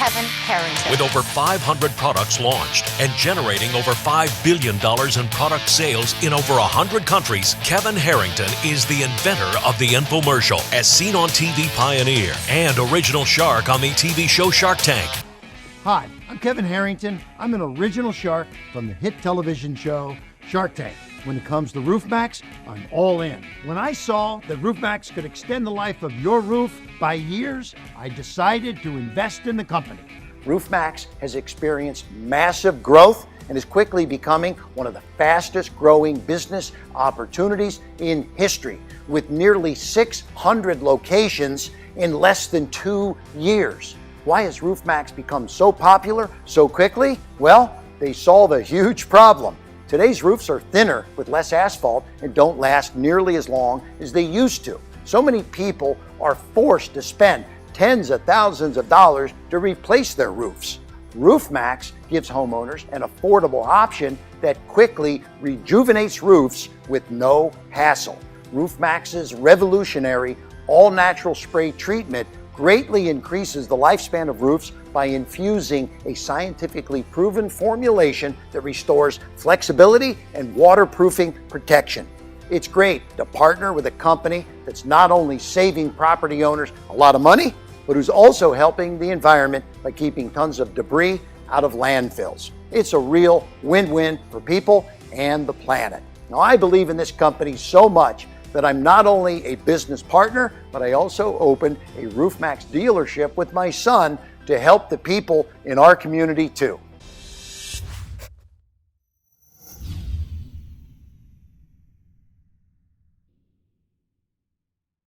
Kevin Harrington. With over 500 products launched and generating over $5 billion in product sales in over 100 countries, Kevin Harrington is the inventor of the infomercial, as seen on TV Pioneer, and original shark on the TV show Shark Tank. Hi, I'm Kevin Harrington. I'm an original shark from the hit television show Shark Tank. When it comes to Roof Maxx, I'm all in. When I saw that Roof Maxx could extend the life of your roof by years, I decided to invest in the company. Roof Maxx has experienced massive growth and is quickly becoming one of the fastest growing business opportunities in history, with nearly 600 locations in less than 2 years. Why has Roof Maxx become so popular so quickly? Well, they solve a huge problem. Today's roofs are thinner with less asphalt and don't last nearly as long as they used to. So many people are forced to spend tens of thousands of dollars to replace their roofs. Roof Maxx gives homeowners an affordable option that quickly rejuvenates roofs with no hassle. Roof Maxx's revolutionary all-natural spray treatment greatly increases the lifespan of roofs by infusing a scientifically proven formulation that restores flexibility and waterproofing protection. It's great to partner with a company that's not only saving property owners a lot of money, but who's also helping the environment by keeping tons of debris out of landfills. It's a real win-win for people and the planet. Now, I believe in this company so much that I'm not only a business partner, but I also opened a Roof Maxx dealership with my son to help the people in our community too.